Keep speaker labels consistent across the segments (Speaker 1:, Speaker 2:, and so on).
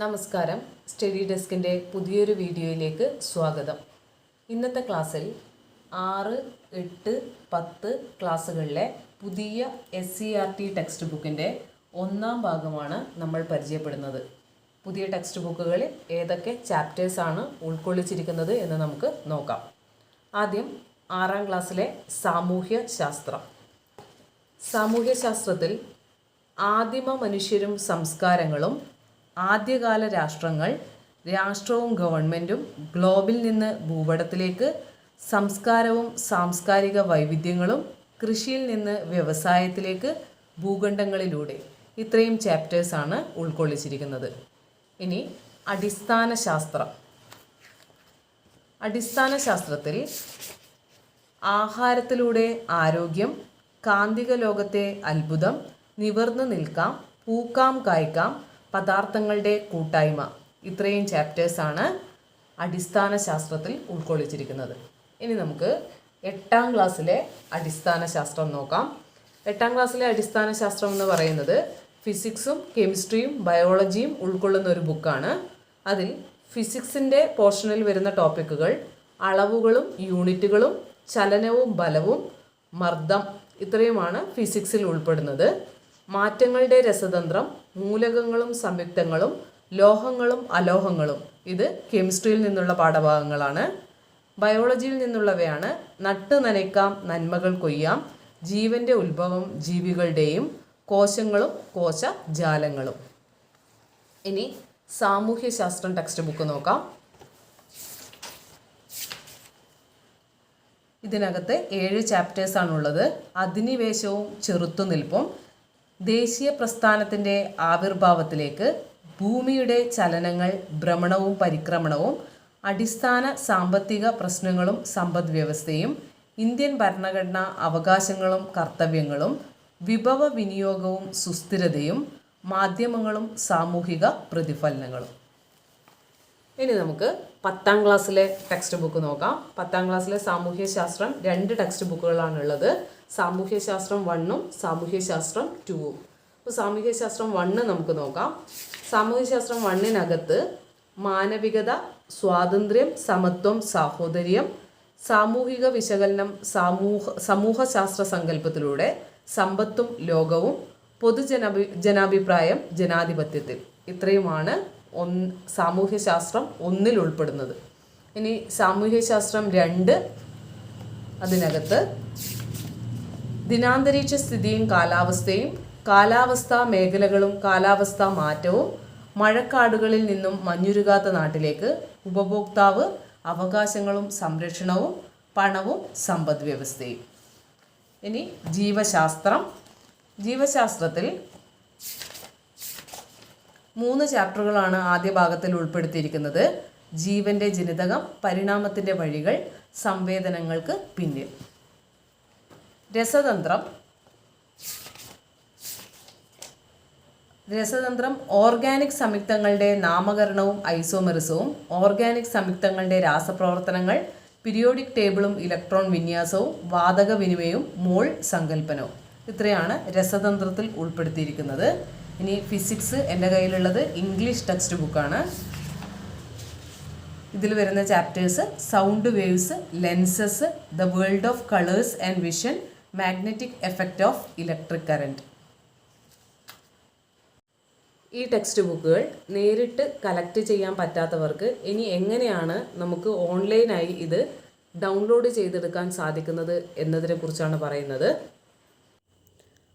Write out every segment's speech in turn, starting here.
Speaker 1: നമസ്കാരം. സ്റ്റഡി ഡെസ്കിൻ്റെ പുതിയൊരു വീഡിയോയിലേക്ക് സ്വാഗതം. ഇന്നത്തെ ക്ലാസ്സിൽ 6, 8, 10 ക്ലാസ്സുകളിലെ പുതിയ SCERT ടെക്സ്റ്റ് ബുക്കിൻ്റെ ഒന്നാം ഭാഗമാണ് നമ്മൾ പരിചയപ്പെടുന്നത്. പുതിയ ടെക്സ്റ്റ് ബുക്കുകളിൽ ഏതൊക്കെ ചാപ്റ്റേഴ്സാണ് ഉൾക്കൊള്ളിച്ചിരിക്കുന്നത് എന്ന് നമുക്ക് നോക്കാം. ആദ്യം 6ാം ക്ലാസ്സിലെ സാമൂഹ്യശാസ്ത്രം. സാമൂഹ്യശാസ്ത്രത്തിൽ ആദിമ മനുഷ്യരും സംസ്കാരങ്ങളും, ആദ്യകാല രാഷ്ട്രങ്ങൾ, രാഷ്ട്രവും ഗവൺമെൻറ്റും, ഗ്ലോബിൽ നിന്ന് ഭൂപടത്തിലേക്ക്, സംസ്കാരവും സാംസ്കാരിക വൈവിധ്യങ്ങളും, കൃഷിയിൽ നിന്ന് വ്യവസായത്തിലേക്ക്, ഭൂഖണ്ഡങ്ങളിലൂടെ, ഇത്രയും ചാപ്റ്റേഴ്സാണ് ഉൾക്കൊള്ളിച്ചിരിക്കുന്നത്. ഇനി അടിസ്ഥാന ശാസ്ത്രം. അടിസ്ഥാന ശാസ്ത്രത്തിൽ ആഹാരത്തിലൂടെ ആരോഗ്യം, കാന്തിക ലോകത്തെ അത്ഭുതം, നിവർന്നു നിൽക്കാം, പൂക്കാം കായ്ക്കാം, പദാർത്ഥങ്ങളുടെ കൂട്ടായ്മ, ഇത്രയും ചാപ്റ്റേഴ്സാണ് അടിസ്ഥാന ശാസ്ത്രത്തിൽ ഉൾക്കൊള്ളിച്ചിരിക്കുന്നത്. ഇനി നമുക്ക് 8ാം ക്ലാസ്സിലെ അടിസ്ഥാന ശാസ്ത്രം നോക്കാം. 8ാം ക്ലാസ്സിലെ അടിസ്ഥാന ശാസ്ത്രം എന്ന് പറയുന്നത് ഫിസിക്സും കെമിസ്ട്രിയും ബയോളജിയും ഉൾക്കൊള്ളുന്ന ഒരു ബുക്കാണ്. അതിൽ ഫിസിക്സിൻ്റെ പോർഷനിൽ വരുന്ന ടോപ്പിക്കുകൾ അളവുകളും യൂണിറ്റുകളും, ചലനവും ബലവും, മർദ്ദം, ഇത്രയുമാണ് ഫിസിക്സിൽ ഉൾപ്പെടുന്നത്. മാറ്റങ്ങളുടെ രസതന്ത്രം, മൂലകങ്ങളും സംയുക്തങ്ങളും, ലോഹങ്ങളും അലോഹങ്ങളും, ഇത് കെമിസ്ട്രിയിൽ നിന്നുള്ള പാഠഭാഗങ്ങളാണ്. ബയോളജിയിൽ നിന്നുള്ളവയാണ് നട്ട് നനയ്ക്കാം, നന്മകൾ കൊയ്യാം, ജീവൻ്റെ ഉത്ഭവം, ജീവികളുടെയും, കോശങ്ങളും കോശജാലങ്ങളും. ഇനി സാമൂഹ്യശാസ്ത്രം ടെക്സ്റ്റ് ബുക്ക് നോക്കാം. ഇതിനകത്ത് 7 ചാപ്റ്റേഴ്സാണുള്ളത്. അധിനിവേശവും ചെറുത്തുനിൽപ്പും, ദേശീയ പ്രസ്ഥാനത്തിൻ്റെ ആവിർഭാവത്തിലേക്ക്, ഭൂമിയുടെ ചലനങ്ങൾ, ഭ്രമണവും പരിക്രമണവും, അടിസ്ഥാന സാമ്പത്തിക പ്രശ്നങ്ങളും സമ്പദ് വ്യവസ്ഥയും, ഇന്ത്യൻ ഭരണഘടന, അവകാശങ്ങളും കർത്തവ്യങ്ങളും, വിഭവ വിനിയോഗവും സുസ്ഥിരതയും, മാധ്യമങ്ങളും സാമൂഹിക പ്രതിഫലനങ്ങളും. ഇനി നമുക്ക് 10ാം ക്ലാസ്സിലെ ടെക്സ്റ്റ് ബുക്ക് നോക്കാം. 10ാം ക്ലാസ്സിലെ സാമൂഹ്യശാസ്ത്രം 2 ടെക്സ്റ്റ് ബുക്കുകളാണുള്ളത്. സാമൂഹ്യശാസ്ത്രം 1ഉം സാമൂഹ്യശാസ്ത്രം 2ഉം. അപ്പോൾ സാമൂഹ്യശാസ്ത്രം 1 നമുക്ക് നോക്കാം. സാമൂഹ്യശാസ്ത്രം 1-നകത്ത് മാനവികത, സ്വാതന്ത്ര്യം, സമത്വം, സാഹോദര്യം, സാമൂഹിക വിശകലനം, സമൂഹശാസ്ത്ര സങ്കല്പത്തിലൂടെ സമ്പത്തും ലോകവും, ജനാഭിപ്രായം ജനാധിപത്യത്തിൽ, ഇത്രയുമാണ് സാമൂഹ്യശാസ്ത്രം 1-ൽ ഉൾപ്പെടുന്നത്. ഇനി സാമൂഹ്യശാസ്ത്രം 2, അതിനകത്ത് ദിനാന്തരീക്ഷ സ്ഥിതിയും കാലാവസ്ഥയും, കാലാവസ്ഥാ മേഖലകളും കാലാവസ്ഥാ മാറ്റവും, മഴക്കാടുകളിൽ നിന്നും മഞ്ഞുരുകാത്ത നാട്ടിലേക്ക്, ഉപഭോക്താവ്, അവകാശങ്ങളും സംരക്ഷണവും, പണവും സമ്പദ് വ്യവസ്ഥയും. ഇനി ജീവശാസ്ത്രം. ജീവശാസ്ത്രത്തിൽ 3 ചാപ്റ്ററുകളാണ് ആദ്യ ഭാഗത്തിൽ ഉൾപ്പെടുത്തിയിരിക്കുന്നത്. ജീവൻ്റെ ജനിതകം, പരിണാമത്തിൻ്റെ വഴികൾ, സംവേദനങ്ങൾക്ക് പിന്നിൽ. രസതന്ത്രം ഓർഗാനിക് സംയുക്തങ്ങളുടെ നാമകരണവും ഐസോമെറിസവും, ഓർഗാനിക് സംയുക്തങ്ങളുടെ രാസപ്രവർത്തനങ്ങൾ, പീരിയോഡിക് ടേബിളും ഇലക്ട്രോൺ വിന്യാസവും, വാതക വിനിമയവും, മോൾ സങ്കല്പനവും, ഇത്രയാണ് രസതന്ത്രത്തിൽ ഉൾപ്പെടുത്തിയിരിക്കുന്നത്. ഇനി ഫിസിക്സ് എൻ്റെ കയ്യിലുള്ളത് ഇംഗ്ലീഷ് ടെക്സ്റ്റ് ബുക്കാണ്. ഇതിൽ വരുന്ന chapters sound waves, lenses, the world of colours and vision, magnetic effect of electric current. ഈ ടെക്സ്റ്റ് ബുക്കുകൾ നേരിട്ട് കളക്ട് ചെയ്യാൻ പറ്റാത്തവർക്ക് ഇനി എങ്ങനെയാണ് നമുക്ക് ഓൺലൈനായി ഇത് ഡൗൺലോഡ് ചെയ്തെടുക്കാൻ സാധിക്കുന്നത് എന്നതിനെക്കുറിച്ചാണ് പറയുന്നത്.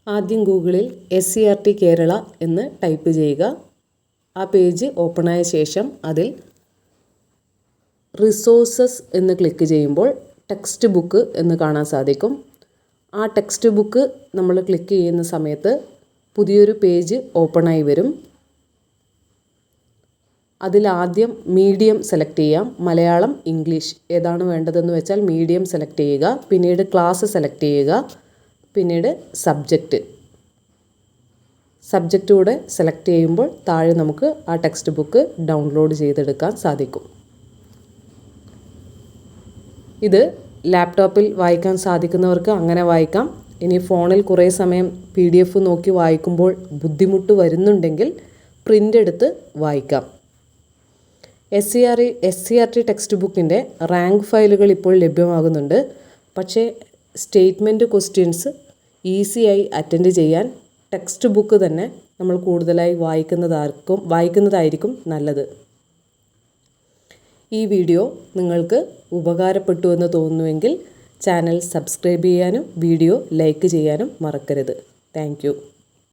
Speaker 1: ആദ്യം ഗൂഗിളിൽ SCERT കേരള എന്ന് ടൈപ്പ് ചെയ്യുക. ആ പേജ് ഓപ്പണായ ശേഷം അതിൽ റിസോഴ്സസ് എന്ന് ക്ലിക്ക് ചെയ്യുമ്പോൾ ടെക്സ്റ്റ് ബുക്ക് എന്ന് കാണാൻ സാധിക്കും. ആ ടെക്സ്റ്റ് ബുക്ക് നമ്മൾ ക്ലിക്ക് ചെയ്യുന്ന സമയത്ത് പുതിയൊരു പേജ് ഓപ്പണായി വരും. അതിലാദ്യം മീഡിയം സെലക്ട് ചെയ്യാം. മലയാളം, ഇംഗ്ലീഷ് ഏതാണ് വേണ്ടതെന്ന് വെച്ചാൽ മീഡിയം സെലക്ട് ചെയ്യുക. പിന്നീട് ക്ലാസ് സെലക്ട് ചെയ്യുക. പിന്നീട് സബ്ജക്റ്റ് കൂടെ സെലക്ട് ചെയ്യുമ്പോൾ താഴെ നമുക്ക് ആ ടെക്സ്റ്റ് ബുക്ക് ഡൗൺലോഡ് ചെയ്തെടുക്കാൻ സാധിക്കും. ഇത് ലാപ്ടോപ്പിൽ വായിക്കാൻ സാധിക്കുന്നവർക്ക് അങ്ങനെ വായിക്കാം. ഇനി ഫോണിൽ കുറേ സമയം PDF നോക്കി വായിക്കുമ്പോൾ ബുദ്ധിമുട്ട് വരുന്നുണ്ടെങ്കിൽ പ്രിൻ്റ് എടുത്ത് വായിക്കാം. SCRT ടെക്സ്റ്റ് ബുക്കിൻ്റെ റാങ്ക് ഫയലുകൾ ഇപ്പോൾ ലഭ്യമാകുന്നുണ്ട്. പക്ഷേ സ്റ്റേറ്റ്മെൻറ്റ് ക്വസ്റ്റ്യൻസ് ഈസിയായി അറ്റൻഡ് ചെയ്യാൻ ടെക്സ്റ്റ് ബുക്ക് തന്നെ നമ്മൾ കൂടുതലായി വായിക്കുന്നതായിരിക്കും നല്ലത്. ഈ വീഡിയോ നിങ്ങൾക്ക് ഉപകാരപ്പെട്ടു എന്ന് തോന്നുന്നുവെങ്കിൽ ചാനൽ സബ്സ്ക്രൈബ് ചെയ്യാനും വീഡിയോ ലൈക്ക് ചെയ്യാനും മറക്കരുത്. Thank you.